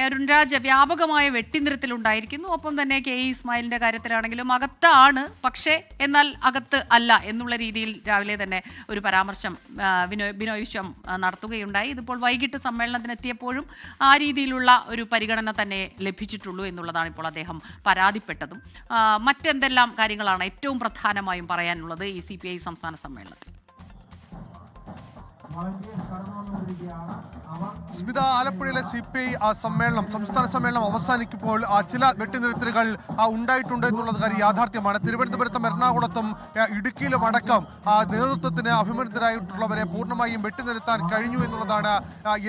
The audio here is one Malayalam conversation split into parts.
അരുൺരാജ് വ്യാപകമായ വെട്ടിനിരത്തിലുണ്ടായിരിക്കുന്നു. ഒപ്പം തന്നെ കെ ഇസ്മായിലിന്റെ കാര്യത്തിലാണെങ്കിലും അകത്താണ്, പക്ഷേ എന്നാൽ അകത്ത് അല്ല എന്നുള്ള രീതിയിൽ രാവിലെ തന്നെ ഒരു പരാമർശം ബിനോയ് വിശ്വം നടത്തുകയുണ്ടായി. ഇതിപ്പോൾ വൈകിട്ട് സമ്മേളനത്തിനെത്തിയപ്പോഴും ആ രീതിയിലുള്ള ഒരു പരിഗണന തന്നെ ലഭിച്ചിട്ടുള്ളൂ എന്നുള്ളതാണ് ഇപ്പോൾ അദ്ദേഹം പരാതിപ്പെട്ടതും. മറ്റെന്തെല്ലാം കാര്യങ്ങളാണ് ഏറ്റവും പ്രധാനമായും പറയാനുള്ളത് ഈ CPI സംസ്ഥാന സമ്മേളനത്തിൽ? സ്മിത, ആലപ്പുഴയിലെ CPI സമ്മേളനം, സംസ്ഥാന സമ്മേളനം അവസാനിക്കുമ്പോൾ ചില വെട്ടിനിരത്തലുകൾ ഉണ്ടായിട്ടുണ്ട് എന്നുള്ളത് കാര്യം യാഥാർത്ഥ്യമാണ്. തിരുവനന്തപുരത്തും എറണാകുളത്തും ഇടുക്കിയിലും അടക്കം നേതൃത്വത്തിന് അഭിമതരായിട്ടുള്ളവരെ പൂർണ്ണമായും വെട്ടിനിരത്താൻ കഴിഞ്ഞു എന്നുള്ളതാണ്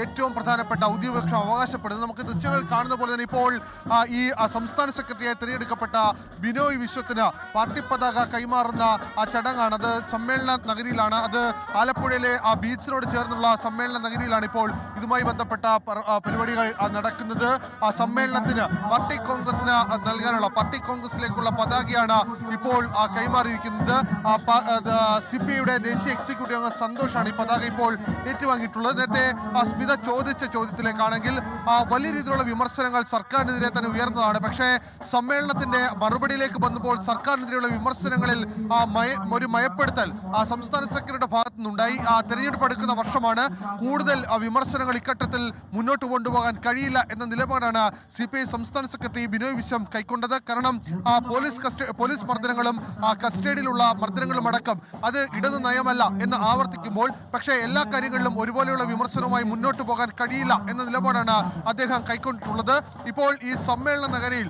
ഏറ്റവും പ്രധാനപ്പെട്ട ഔദ്യോഗിക അവകാശപ്പെടുന്നത്. നമുക്ക് ദൃശ്യങ്ങൾ കാണുന്ന പോലെ തന്നെ ഇപ്പോൾ ഈ സംസ്ഥാന സെക്രട്ടറിയായി തിരഞ്ഞെടുക്കപ്പെട്ട ബിനോയ് വിശ്വത്തിന് പാർട്ടി പതാക കൈമാറുന്ന ചടങ്ങാണ്. അത് സമ്മേളന നഗരിയിലാണ്. അത് ആലപ്പുഴയിലെ ബീച്ചിനോട് ചേർന്നുള്ള സമ്മേളന നഗരിയിലാണ് ഇപ്പോൾ ഇതുമായി ബന്ധപ്പെട്ട പരിപാടികൾ നടക്കുന്നത്. സമ്മേളനത്തിന് പാർട്ടി കോൺഗ്രസിന് നൽകാനുള്ള പാർട്ടി കോൺഗ്രസിലേക്കുള്ള പതാകയാണ് ഇപ്പോൾ കൈമാറിയിരിക്കുന്നത്. CPIയുടെ ദേശീയ എക്സിക്യൂട്ടീവ് അംഗം സന്തോഷാണ് ഈ പതാക ഇപ്പോൾ ഏറ്റുവാങ്ങിയിട്ടുള്ളത്. നേരത്തെ സ്മിത ചോദിച്ച ചോദ്യത്തിലേക്കാണെങ്കിൽ വലിയ രീതിയിലുള്ള വിമർശനങ്ങൾ സർക്കാരിനെതിരെ തന്നെ ഉയർന്നതാണ്. പക്ഷേ സമ്മേളനത്തിന്റെ മറുപടിയിലേക്ക് വന്നപ്പോൾ സർക്കാരിനെതിരെയുള്ള വിമർശനങ്ങളിൽ ഒരു മയപ്പെടുത്തൽ സംസ്ഥാന സെക്രട്ടറിയുടെ ഭാഗത്തു നിന്നുണ്ടായി. തെരഞ്ഞെടുപ്പ് എടുക്കുന്ന വർഷമാണ്, കൂടുതൽ വിമർശനങ്ങൾ ഇക്കട്ടത്തിൽ മുന്നോട്ട് കൊണ്ടുപോകാൻ കഴിയില്ല എന്ന നിലപാടാണ് CPI സംസ്ഥാന സെക്രട്ടറി ബിനോയ് വിശ്വം കൈക്കൊണ്ടത്. കാരണം പോലീസ് മർദ്ദനങ്ങളും കസ്റ്റഡിയിലുള്ള മർദ്ദനങ്ങളും അടക്കം അത് ഇടതു നയമല്ല എന്ന് ആവർത്തിക്കുമ്പോൾ പക്ഷേ എല്ലാ കാര്യങ്ങളിലും ഒരുപോലെയുള്ള വിമർശനവുമായി മുന്നോട്ട് പോകാൻ കഴിയില്ല എന്ന നിലപാടാണ് അദ്ദേഹം കൈക്കൊണ്ടിട്ടുള്ളത്. ഇപ്പോൾ ഈ സമ്മേളന നഗരിയിൽ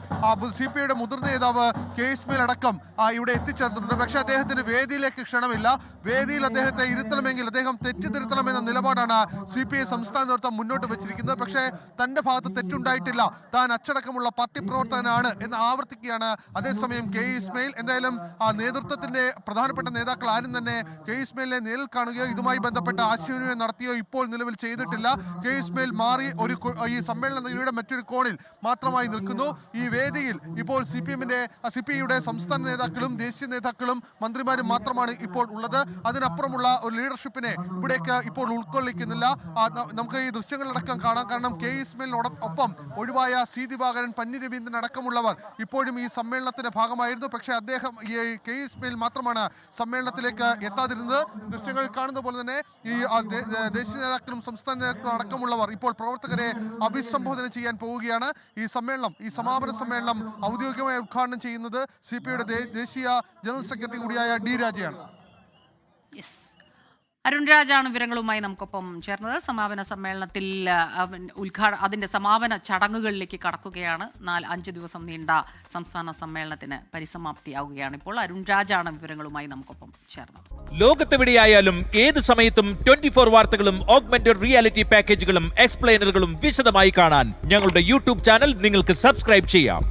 CPIയുടെ മുതിർന്ന നേതാവ് കെ ഇസ്മായിൽ അടക്കം ഇവിടെ എത്തിച്ചേർന്നിട്ടുണ്ട്. പക്ഷേ അദ്ദേഹത്തിന് വേദിയിലേക്ക് ക്ഷണമില്ല. വേദിയിൽ അദ്ദേഹത്തെ ഇരുത്തണമെങ്കിൽ അദ്ദേഹം തെറ്റിദ്ധരുത്തണമെന്ന നിലപാടാണ് CPI സംസ്ഥാന നേതൃത്വം മുന്നോട്ട് വെച്ചിരിക്കുന്നത്. പക്ഷേ തന്റെ ഭാഗത്ത് തെറ്റുണ്ടായിട്ടില്ല, താൻ അച്ചടക്കമുള്ള പാർട്ടി പ്രവർത്തകനാണ് എന്ന് ആവർത്തിക്കുകയാണ്. അതേസമയം കെ ഇസ്മായിൽ എന്തായാലും നേതൃത്വത്തിന്റെ പ്രധാനപ്പെട്ട നേതാക്കൾ ആരും തന്നെ കെ ഇസ്മായിലിനെ നേരിൽ കാണുകയോ ഇതുമായി ബന്ധപ്പെട്ട ആശയവിനിമയം നടത്തിയോ ഇപ്പോൾ നിലവിൽ ചെയ്തിട്ടില്ല. കെ ഇസ്മായിൽ മാറി ഈ സമ്മേളന നഗരിയുടെ മറ്റൊരു കോണിൽ മാത്രമായി നിൽക്കുന്നു. ഈ വേദിയിൽ ഇപ്പോൾ CPIയുടെ സംസ്ഥാന നേതാക്കളും ദേശീയ നേതാക്കളും മന്ത്രിമാരും മാത്രമാണ് ഇപ്പോൾ ഉള്ളത്. അതിനപ്പുറമുള്ള ഒരു ലീഡർഷിപ്പിനെ ഇവിടേക്ക് ഇപ്പോൾ ഉൾക്കൊള്ളിക്കുന്നില്ല. നമുക്ക് ഈ ദൃശ്യങ്ങളടക്കം കാണാം. കാരണം കെ ഇസ്മായിലിനോടൊപ്പം ഒഴിവായ C ദിവാകരൻ, പന്നി രവീന്ദ്രൻ അടക്കമുള്ളവർ ഇപ്പോഴും ഈ സമ്മേളനത്തിന്റെ ഭാഗമായിരുന്നു. പക്ഷേ അദ്ദേഹം കെ ഇസ്മായിൽ മാത്രമാണ് സമ്മേളനത്തിലേക്ക് എത്താതിരുന്നത്. ദൃശ്യങ്ങൾ കാണുന്ന പോലെ തന്നെ ഈ ദേശീയ നേതാക്കളും സംസ്ഥാന നേതാക്കളും അടക്കമുള്ളവർ ഇപ്പോൾ പ്രവർത്തകരെ അഭിസംബോധന ചെയ്യാൻ പോവുകയാണ്. ഈ സമാപന സമ്മേളനം ഔദ്യോഗികമായി ഉദ്ഘാടനം ചെയ്യുന്നത് CPIയുടെ ദേശീയ ജനറൽ സെക്രട്ടറി കൂടിയായ D രാജയാണ്. അരുൺരാജാണ് വിവരങ്ങളുമായി നമുക്കൊപ്പം ചേർന്നത്. സമാപന സമ്മേളനത്തിൽ അതിന്റെ സമാപന ചടങ്ങുകളിലേക്ക് കടക്കുകയാണ്. 5 ദിവസം നീണ്ട സംസ്ഥാന സമ്മേളനത്തിന് പരിസമാപ്തിയാവുകയാണ് ഇപ്പോൾ. അരുൺരാജാണ് വിവരങ്ങളുമായി നമുക്കൊപ്പം ചേർന്നത്. ലോകത്തെവിടെയായാലും ഏത് സമയത്തും 24 വാർത്തകളും ഓഗ്മെന്റഡ് റിയാലിറ്റി പാക്കേജുകളും എക്സ്പ്ലെയിനറുകളും വിശദമായി കാണാൻ ഞങ്ങളുടെ YouTube ചാനൽ നിങ്ങൾക്ക് സബ്സ്ക്രൈബ് ചെയ്യാം.